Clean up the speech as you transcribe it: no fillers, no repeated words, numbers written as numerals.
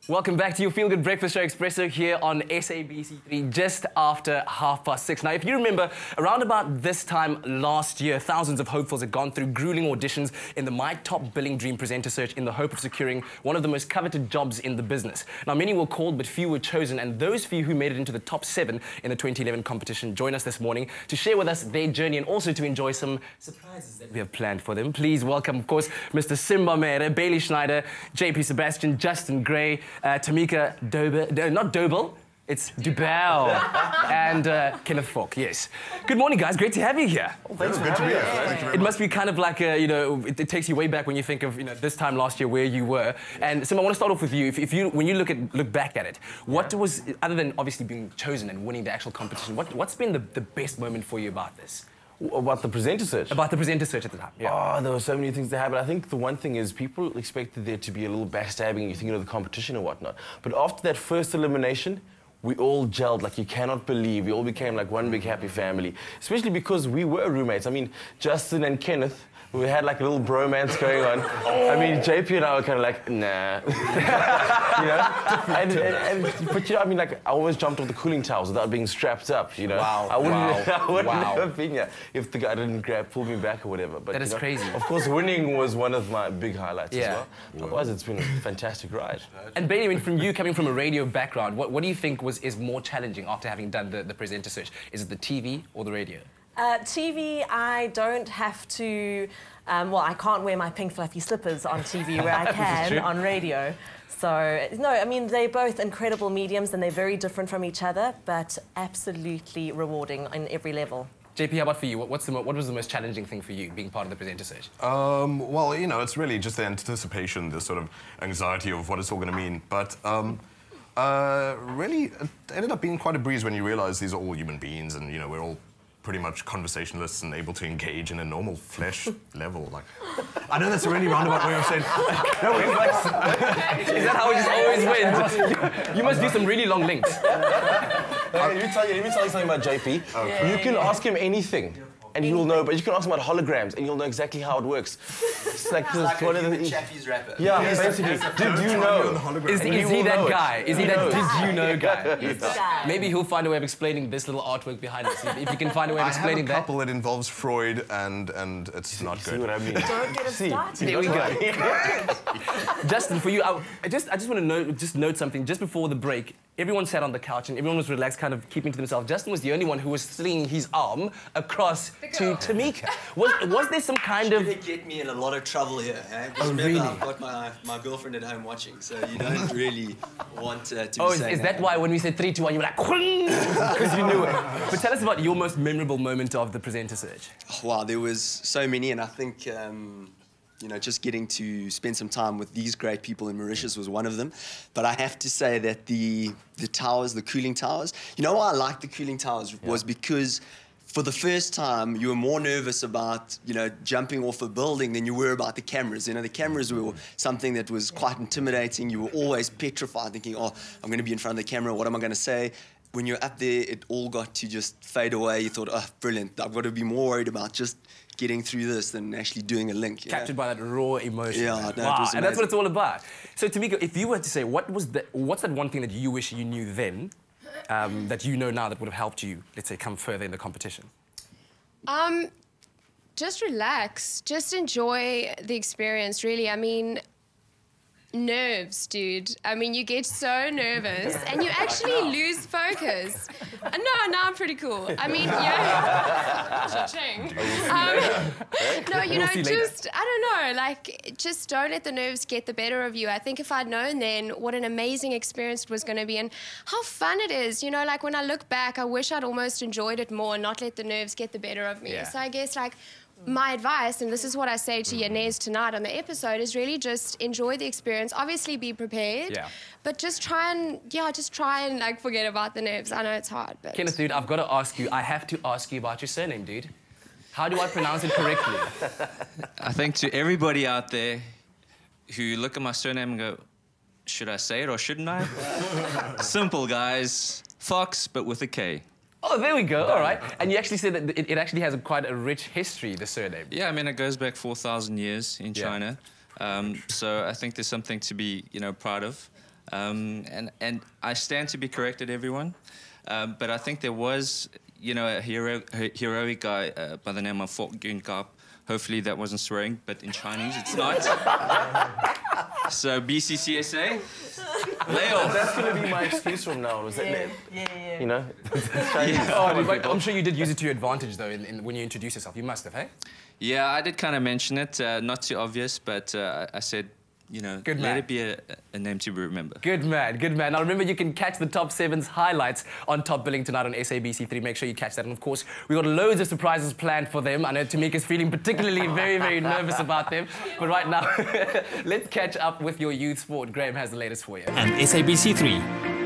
Welcome back to your Feel Good Breakfast Show, Expresso, here on SABC3, just after 6:30. Now, if you remember, around about this time last year, thousands of hopefuls had gone through grueling auditions in the My Top Billing Dream Presenter Search in the hope of securing one of the most coveted jobs in the business. Now, many were called, but few were chosen, and those few who made it into the top 7 in the 2011 competition join us this morning to share with us their journey and also to enjoy some surprises that we have planned for them. Please welcome, of course, Mr. Simba Mere, Bailey Schneider, JP Sebastian, Justin Gray, Tamika not Dobel, it's Dubel, and Kenneth Falk, yes. Good morning, guys. Great to have you here. Oh, thanks, good to be here. It must be kind of like, it takes you way back when you think of, this time last year where you were. And Simba, I want to start off with you. When you look back at it, what was, other than obviously being chosen and winning the actual competition, what's been the best moment for you about this? About the presenter search? About the presenter search at the time, yeah. Oh, there were so many things that happened. I think the one thing is people expected there to be a little backstabbing, you think of the competition and whatnot. But after that first elimination, we all gelled like you cannot believe. We all became like one big happy family, especially because we were roommates. I mean, Justin and Kenneth, we had like a little bromance going on. I mean, JP and I were kind of like, nah. But I mean, like, I always jumped off the cooling towers without being strapped up, Wow. I wouldn't have been here if the guy didn't pull me back or whatever. But that is crazy. Of course, winning was one of my big highlights as well. Otherwise, it's been a fantastic ride. And Bailey, I mean, from you coming from a radio background, what do you think is more challenging after having done the presenter search? Is it the TV or the radio? TV, I don't have to, well, I can't wear my pink fluffy slippers on TV where I can on radio. So, no, I mean, they're both incredible mediums and they're very different from each other, but absolutely rewarding on every level. JP, how about for you? What was the most challenging thing for you, being part of the presenter search? Well, it's really just the anticipation, the sort of anxiety of what it's all going to mean. But really, it ended up being quite a breeze when you realise these are all human beings and, we're all pretty much conversationalists and able to engage in a normal flesh level. Like, I know that's a really roundabout way of saying. No, is that how it just always wins? You must do some really long links. Let me tell you something about JP. Okay. You can ask him anything, and he will know. But you can ask him about holograms, and you'll know exactly how it works. It's like one of the Chaffee's rapper. Yeah, basically. Did you know? Is he that guy? Is he that did you know guy? He's the guy. Maybe he'll find a way of explaining this little artwork behind us. If you can find a way of explaining that. I have a couple that involves Freud, and it's not good. See what I mean? Don't get him started. There we go. Justin, for you, I just want to note something. Just before the break, everyone sat on the couch and everyone was relaxed, kind of keeping to themselves. Justin was the only one who was slinging his arm across to Tamika. Was there some kind of... They get me in a lot of trouble here. Oh, really? I've got my girlfriend at home watching, so you don't really want to be saying is that why when we said 3, 2, 1, you were like, because you knew it? But tell us about your most memorable moment of the presenter search. Oh, wow, there was so many, and I think... just getting to spend some time with these great people in Mauritius was one of them. But I have to say that the towers, the cooling towers, why I liked the cooling towers was because for the first time you were more nervous about, jumping off a building than you were about the cameras. The cameras were something that was quite intimidating. You were always petrified, thinking, oh, I'm going to be in front of the camera, what am I going to say? When you're up there, it all got to just fade away. You thought, oh, brilliant, I've got to be more worried about just getting through this than actually doing a link. Captured by that raw emotion. Yeah, no, wow, and that's what it's all about. So, Tamika, if you were to say, what's that one thing that you wish you knew then, that you know now that would have helped you, let's say, come further in the competition? Just relax. Just enjoy the experience, really. I mean, nerves, dude. I mean, you get so nervous and you actually lose focus. No, I'm pretty cool. I mean, just, I don't know, like, just don't let the nerves get the better of you. I think if I'd known then what an amazing experience it was going to be and how fun it is, like, when I look back, I wish I'd almost enjoyed it more and not let the nerves get the better of me. Yeah. So I guess, like, my advice, and this is what I say to Yanez tonight on the episode, is really just enjoy the experience. Obviously, be prepared, but just try and like forget about the nerves. I know it's hard, but Kenneth, dude, I've got to ask you. I have to ask you about your surname, dude. How do I pronounce it correctly? I think to everybody out there who look at my surname and go, should I say it or shouldn't I? Simple, guys. Fox, but with a K. Oh, there we go. All right. And you actually said that it actually has quite a rich history, the surname. Yeah, I mean, it goes back 4,000 years in China. So I think there's something to be, proud of. And I stand to be corrected, everyone. But I think there was, you know, a heroic guy by the name of Fort Gunkap. Hopefully that wasn't swearing, but in Chinese it's not. So BCCSA, Leo. That's going to be my excuse from now. Was that Yeah. You know? I'm sure you did use it to your advantage, though, when you introduced yourself. You must have, hey? Yeah, I did kind of mention it, not too obvious, but I said, you know, let it be a name to remember. Good man, good man. Now remember, you can catch the Top 7's highlights on Top Billing tonight on SABC3. Make sure you catch that. And of course, we got loads of surprises planned for them. I know Tamika's feeling particularly very, very nervous about them. But right now, let's catch up with your youth sport. Graham has the latest for you. And SABC3.